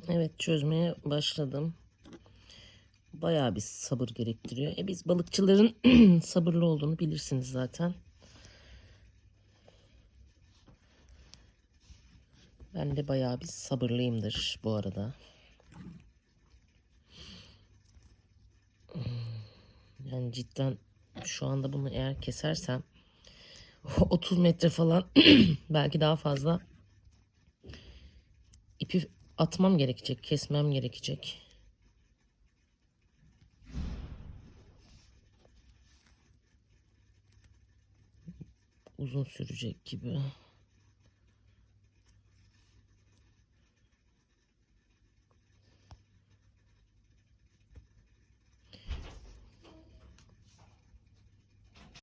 Evet, çözmeye başladım. Bayağı bir sabır gerektiriyor. Biz balıkçıların sabırlı olduğunu bilirsiniz zaten. Ben de bayağı bir sabırlıyımdır bu arada. Yani cidden şu anda bunu eğer kesersem 30 metre falan belki daha fazla ipi atmam gerekecek, kesmem gerekecek. Uzun sürecek gibi.